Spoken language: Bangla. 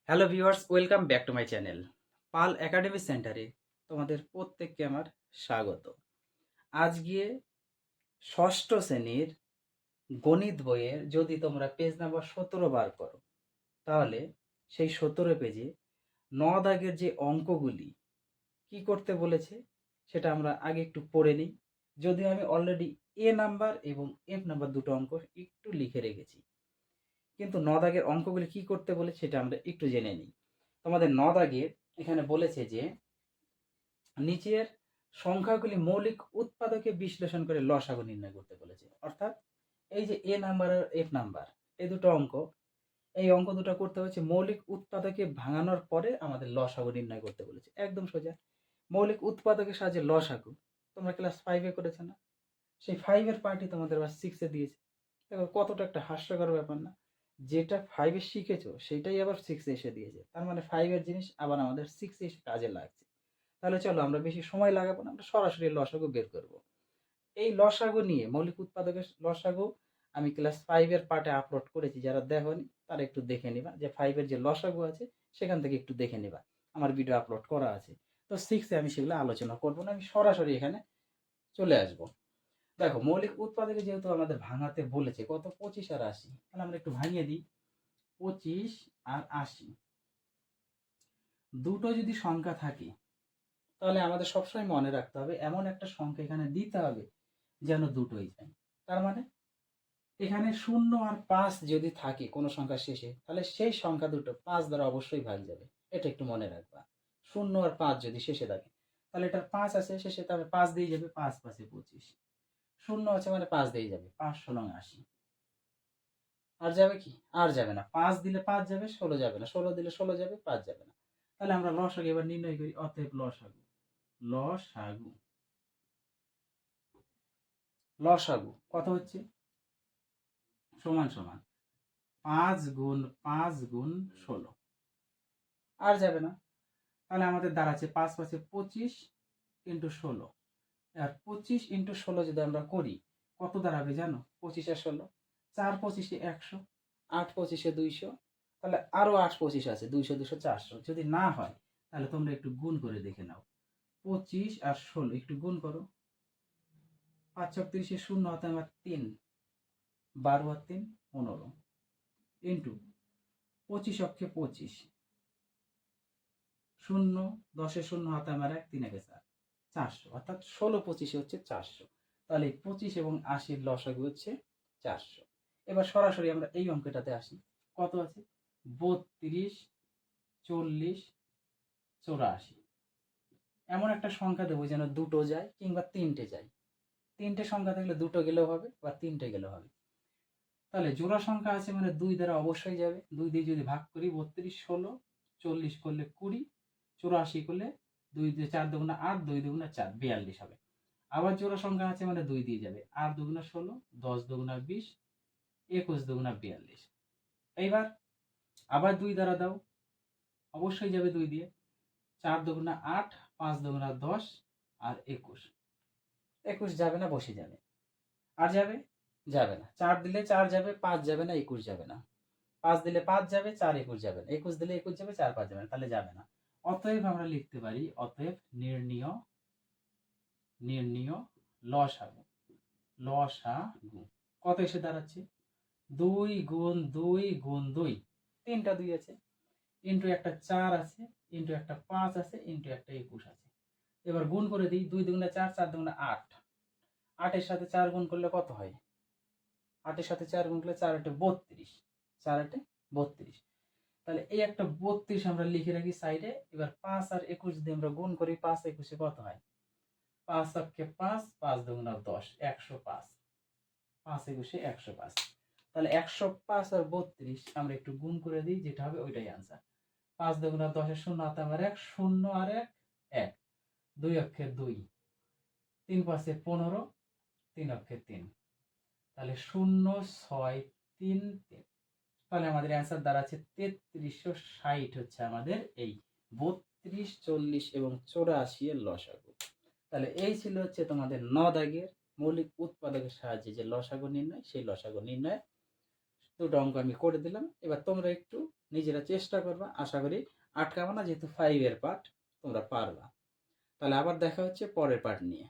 Hello viewers, welcome back to my channel Pal academy সেন্টারে তোমাদের প্রত্যেককে আমার স্বাগত। আজকে ষষ্ঠ শ্রেণীর গণিত বইয়ের যদি তোমরা পেজ নাম্বার 17 বার করো, তাহলে সেই 17 পেজে 9 দাগের যে অঙ্কগুলি কি করতে বলেছে সেটা আমরা আগে একটু পড়ে নিই। যদিও আমি অলরেডি এ নাম্বার এবং এফ নাম্বার দুটো অঙ্ক একটু লিখে রেখেছি, কিন্তু 9 দাগের অঙ্কগুলি কি করতে বলেছে সেটা আমরা একটু জেনে নিই। তোমাদের 9 দাগের এখানে বলেছে যে নিচের সংখ্যাগুলি মৌলিক উৎপাদকে বিশ্লেষণ করে লসাগু নির্ণয় করতে বলেছে। অর্থাৎ এই যে এ নাম্বার আর এফ নাম্বার, এই দুটো অঙ্ক, এই অঙ্ক দুটো করতে হচ্ছে মৌলিক উৎপাদকে ভাঙানোর পরে আমাদের লসাগু নির্ণয় করতে বলেছে। একদম সোজা। মৌলিক উৎপাদকের সাহায্যে লসাগু তোমরা ক্লাস 5-এ করেছো না? সেই 5-এর পার্টই তোমাদের আবার 6-এ দিয়েছে। দেখো কতটা একটা হাস্যকর ব্যাপার না? যেটা 5-এ শিখেছো সেটাই আবার 6-এ এসে দিয়েছে। তার মানে 5-এর জিনিস আবার আমাদের 6-এ এসে কাজে লাগছে। তাহলে চলো আমরা বেশি সময় লাগাবো না, আমরা সরাসরি লসাগু বের করব। এই লসাগু নিয়ে মৌলিক উৎপাদকের লসাগু আমি ক্লাস 5-এর পার্টে আপলোড করেছি। যারা দেখোনি তারা একটু দেখে নিবা, যে 5-এর যে লসাগু আছে সেখান থেকে একটু দেখে নিবা, আমার ভিডিও আপলোড করা আছে। তো 6-এ আমি সেগুলো আলোচনা করবো না, আমি সরাসরি এখানে চলে আসবো। দেখো মৌলিক উৎপাদকে যেহেতু আমাদের ভাঙাতে বলেছে কত, 25 আর 80, তাহলে আমরা একটু ভাঙিয়ে দিই। 25 আর 80 দুটো যদি সংখ্যা থাকে, তাহলে আমাদের সবসময় মনে রাখতে হবে এমন একটা সংখ্যা এখানে দিতে হবে যেন দুটোই যায়। তার মানে এখানে 0 আর 5 যদি থাকে কোনো সংখ্যার শেষে, তাহলে সেই সংখ্যা দুটো 5 দ্বারা অবশ্যই ভাগ যাবে। এটা একটু মনে রাখবা। 0 আর 5 যদি শেষে থাকে, তাহলে এটার 5 আছে শেষে, তাহলে 5 দিয়ে যাবে, 5 5 25। 0 আছে মানে 5 দিয়ে যাবে, 5 ষোলং 80। আর যাবে কি? আর যাবে না। 5 দিলে 5 যাবে, 16 যাবে না। 16 দিলে 16 যাবে, 5 যাবে না। তাহলে আমরা লসাগু এবার নির্ণয় করি। অতএব লসাগু, লসাগু লসাগু কত হচ্ছে? সমান সমান 5 গুণ 5 গুণ 16। আর যাবে না। তাহলে আমাদের দাঁড়াচ্ছে 5 5 25 ইন্টু 16। আর 25 ইন্টু 16 যদি আমরা করি, কত দাঁড়াবে জানো? 25 আর 16, 4 25 100, 8 25 200, তাহলে আরো 8 25 আছে, 200 200 400। যদি না হয় তাহলে তোমরা একটু গুণ করে দেখে নাও। 25 আর 16 একটু গুণ করো। 5 ছক 30, 0 হাতে আমার 3, 12 আর 3 15, ইন্টু 25 অক্ষে 25, 0 10-এ 0 হাতে আমার 1, 3 একে 4, 400। অর্থাৎ 16 25 হচ্ছে 400। তাহলে 25 এবং 80-র লসাগু হচ্ছে 400। এবার সরাসরি আমরা এই অঙ্কটাতে আসি। কত আছে? 32 40 84। এমন একটা সংখ্যা দেবো যেন দুটো যায় কিংবা তিনটে যায়। তিনটে সংখ্যা থাকলে দুটো গেলেও হবে বা তিনটে গেলেও হবে। তাহলে জোড়া সংখ্যা আছে মানে 2 দ্বারা অবশ্যই যাবে। 2 দিয়ে যদি ভাগ করি, 32 16, 40 করলে 20, 84 করলে 2 দিয়ে 4 দুগুণা 8, 2 দুগুণা 4, 42 হবে। আবার জোড়া সংখ্যা আছে মানে 2 দিয়ে যাবে। 8 দুগুণা 16, 10 দুগুণা 20, 21 দুগুণা 42। এইবার আবার 2 দ্বারা দাও, অবশ্যই যাবে 2 দিয়ে। 4 দুগুণা 8, 5 দুগুণা 10 আর 21। 21 যাবে না, বসে যাবে। আর যাবে? যাবে না। 4 দিলে 4 যাবে, 5 যাবে না, 21 যাবে না। 5 দিলে 5 যাবে, 4 21 যাবে না। 21 দিলে 21 যাবে, 4 5 যাবে না, তাহলে যাবে না। অতএব আমরা লিখতে পারি, অতএব নির্ণীয় নির্ণীয় লসাগু। লসাগু কত এসে দাঁড়াচ্ছে? 2 গুণ 2 গুণ 2, তিনটা 2 আছে, ইন্টু একটা 4 আছে, ইন্টু একটা 5 আছে, ইন্টু একটা 21 আছে। এবার গুণ করে দিই। 2 দুগুণা 4, 4 দুগুণা 8। 8 এর সাথে 4 গুণ করলে কত হয়? 8 এর সাথে 4 গুণ করলে 4 8 32, 4 8 32। তাহলে এই একটা 32 আমরা লিখে রাখি সাইডে। এবার 5 আর 21 যদি আমরা গুণ করি, 5 21 কত হয়? 5 অক্ষে 5, 5 দুগুণা 10, 105। 5 21 105। তাহলে 105 আর 32 আমরা একটু গুণ করে দিই, যেটা হবে ওইটাই आंसर। 5 দুগুণা 10 এর 0 হাতে আমার 1, 0 আর 1 1, 2 অক্ষে 2, 3 5 15, 3 অক্ষে 3, তাহলে 0 6 3 3। তাহলে আমাদের অ্যান্সার দাঁড়াচ্ছে 3360 হচ্ছে আমাদের এই 32 40 এবং 84 এর লসাগু। তাহলে এই ছিল হচ্ছে তোমাদের 9 দাগের মৌলিক উৎপাদকের সাহায্যে যে লসাগু নির্ণয়, সেই লসাগু নির্ণয় দুটো অঙ্ক আমি করে দিলাম। এবার তোমরা একটু নিজেরা চেষ্টা করবা, আশা করি আটকাবো না, যেহেতু 5 এর পার্ট তোমরা পারবা। তাহলে আবার দেখা হচ্ছে পরের পার্ট নিয়ে।